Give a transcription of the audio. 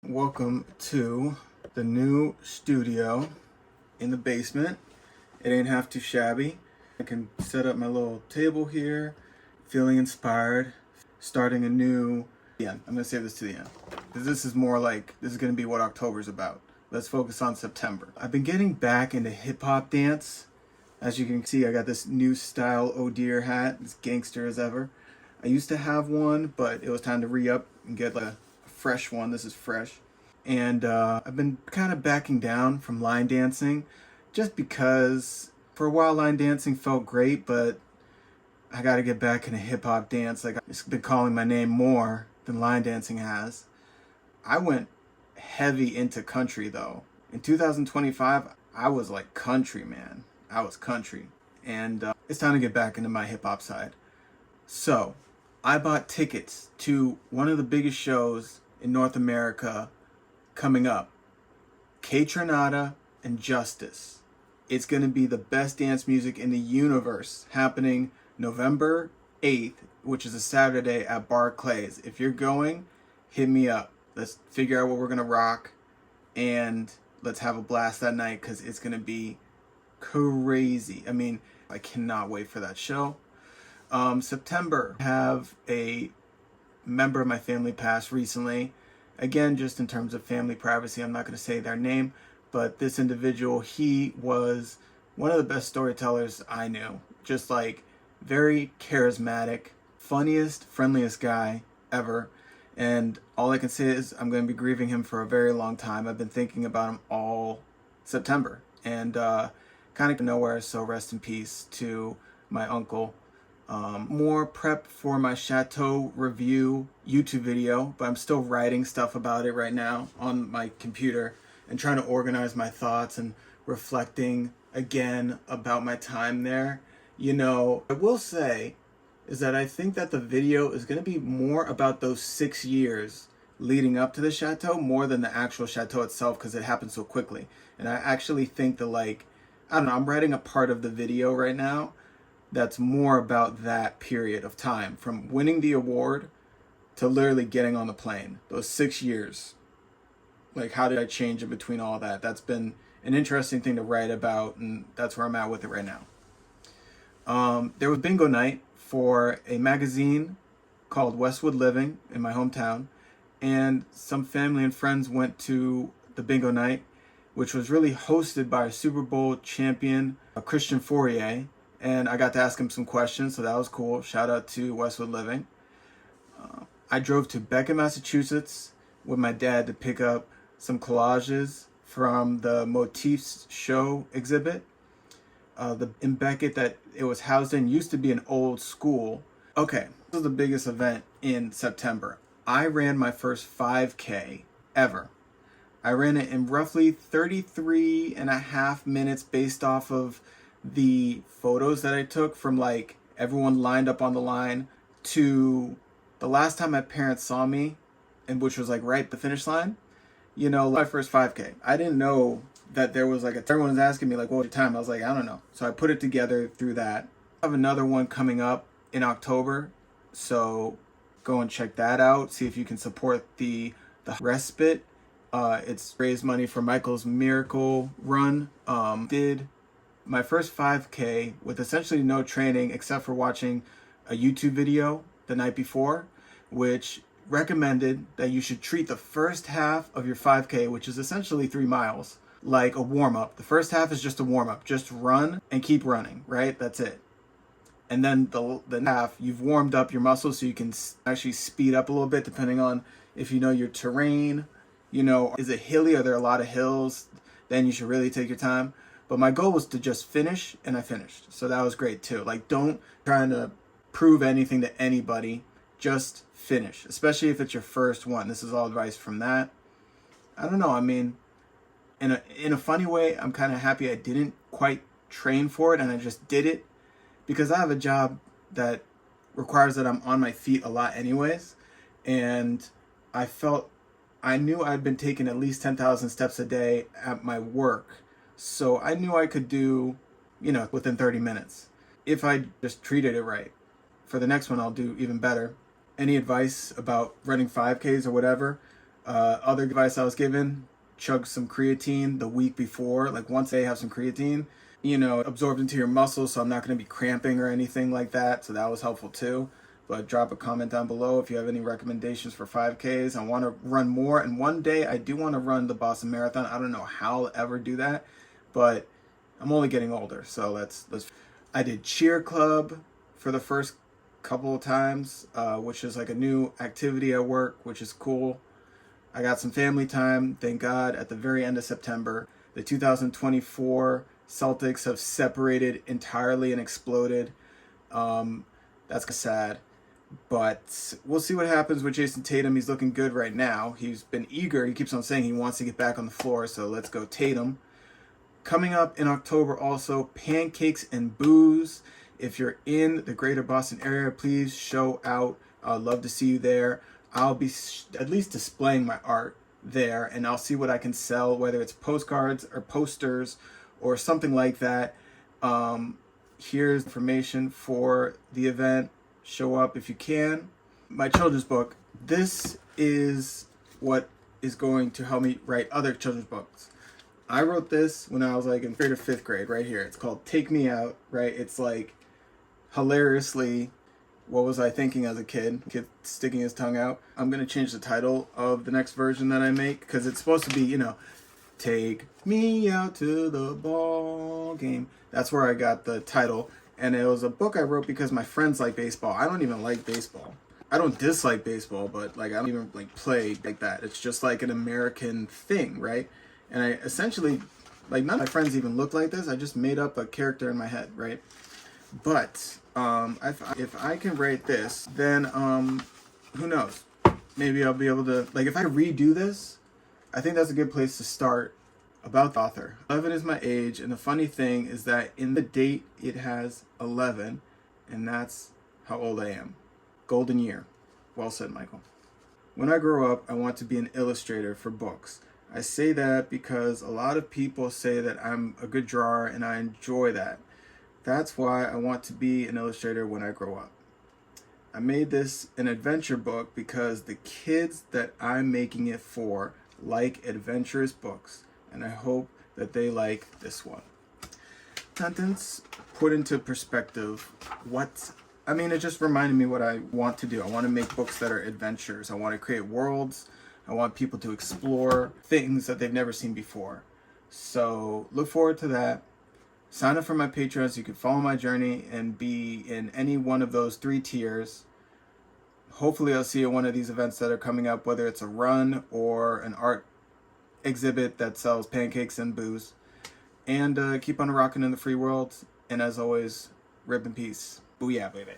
Welcome to the new studio in the basement. It ain't half too shabby. I can set up my little table here, feeling inspired, starting a new... Yeah, I'm gonna save this to the end, because this is more like, this is gonna be what October's about. Let's focus on September. I've been getting back into hip-hop dance. As you can see, I got this new style Oh Dear hat, as gangster as ever. I used to have one, but it was time to re-up and get like a fresh one. This is fresh. And I've been kind of backing down from line dancing just because for a while line dancing felt great, but I got to get back into hip-hop dance. Like, it's been calling my name more than line dancing has. I went heavy into country though. In 2025, I was like country, man. I was country. And it's time to get back into my hip-hop side. So I bought tickets to one of the biggest shows in North America coming up. Kaytranada and Justice. It's going to be the best dance music in the universe, happening November 8th, which is a Saturday at Barclays. If you're going, hit me up. Let's figure out what we're going to rock, and let's have a blast that night, because it's going to be crazy. I mean, I cannot wait for that show. September, I have a member of my family pass recently. Again, just in terms of family privacy, I'm not going to say their name, but this individual, he was one of the best storytellers I knew. Just like very charismatic, funniest, friendliest guy ever. And all I can say is I'm going to be grieving him for a very long time. I've been thinking about him all September, and kind of nowhere. So rest in peace to my uncle. More prep for my Chateau review YouTube video, but I'm still writing stuff about it right now on my computer and trying to organize my thoughts and reflecting again about my time there. You know, I will say is that I think that the video is going to be more about those 6 years leading up to the Chateau more than the actual Chateau itself, because it happened so quickly. And I actually think that, like, I don't know, I'm writing a part of the video right now that's more about that period of time, from winning the award to literally getting on the plane. Those 6 years. Like, how did I change in between all that? That's been an interesting thing to write about, and that's where I'm at with it right now. There was bingo night for a magazine called Westwood Living in my hometown, and some family and friends went to the bingo night, which was really hosted by a Super Bowl champion, Christian Fourier, and I got to ask him some questions, so that was cool. Shout out to Westwood Living. I drove to Beacon, Massachusetts with my dad to pick up some collages from the Motifs show exhibit. In Beckett that it was housed in used to be an old school. Okay, this was the biggest event in September. I ran my first 5K ever. I ran it in roughly 33 and a half minutes based off of the photos that I took from like everyone lined up on the line to the last time my parents saw me, and which was like right at the finish line. You know, my first 5K. I didn't know that there was like everyone was asking me like, what was your time? I was like, I don't know. So I put it together through that. I have another one coming up in October, so go and check that out. See if you can support the respite. It's raised money for Michael's Miracle Run. Did my first 5K with essentially no training except for watching a YouTube video the night before, which recommended that you should treat the first half of your 5K, which is essentially 3 miles, like a warm-up. The first half is just a warm-up. Just run and keep running, right? That's it. And then the half, you've warmed up your muscles so you can actually speed up a little bit depending on if you know your terrain. You know, is it hilly? Are there a lot of hills? Then you should really take your time. But my goal was to just finish, and I finished. So that was great too. Like, don't try to prove anything to anybody. Just finish, especially if it's your first one. This is all advice from that. I don't know. I mean, in a funny way, I'm kind of happy I didn't quite train for it and I just did it, because I have a job that requires that I'm on my feet a lot anyways. And I knew I'd been taking at least 10,000 steps a day at my work. So I knew I could do, you know, within 30 minutes if I just treated it right. For the next one, I'll do even better. Any advice about running 5Ks or whatever? Other advice I was given, chug some creatine the week before. Like once they have some creatine, you know, absorbed into your muscles, so I'm not going to be cramping or anything like that. So that was helpful too. But drop a comment down below if you have any recommendations for 5Ks. I want to run more, and one day I do want to run the Boston Marathon. I don't know how I'll ever do that, but I'm only getting older, so let's. I did cheer club for the first couple of times, which is like a new activity at work, which is cool. I got some family time, thank God, at the very end of September. The 2024 Celtics have separated entirely and exploded. That's sad. But we'll see what happens with Jason Tatum. He's looking good right now. He's been eager. He keeps on saying he wants to get back on the floor, so let's go Tatum. Coming up in October also, Pancakes and Booze. If you're in the greater Boston area, please show out. I'd love to see you there. I'll be at least displaying my art there, and I'll see what I can sell, whether it's postcards or posters or something like that. Here's information for the event. Show up if you can. My children's book. This is what is going to help me write other children's books. I wrote this when I was like in 3rd or 5th grade right here. It's called Take Me Out, right? It's like hilariously, what was I thinking as a kid sticking his tongue out. I'm going to change the title of the next version that I make because it's supposed to be, you know, take me out to the ball game. That's where I got the title. And it was a book I wrote because my friends like baseball. I don't even like baseball. I don't dislike baseball, but like I don't even like play like that. It's just like an American thing, right? And I essentially, like none of my friends even look like this. I just made up a character in my head, right? But if I can write this, then who knows? Maybe I'll be able to, like if I redo this, I think that's a good place to start about the author. 11 is my age, and the funny thing is that in the date it has 11, and that's how old I am. Golden year. Well said, Michael. When I grow up, I want to be an illustrator for books. I say that because a lot of people say that I'm a good drawer, and I enjoy that. That's why I want to be an illustrator when I grow up. I made this an adventure book because the kids that I'm making it for like adventurous books, and I hope that they like this one. Sentence put into perspective it just reminded me what I want to do. I want to make books that are adventures. I want to create worlds. I want people to explore things that they've never seen before. So look forward to that. Sign up for my Patreon so you can follow my journey and be in any one of those 3 tiers. Hopefully I'll see you at one of these events that are coming up, whether it's a run or an art exhibit that sells pancakes and booze. And keep on rocking in the free world. And as always, rip in peace. Booyah, baby.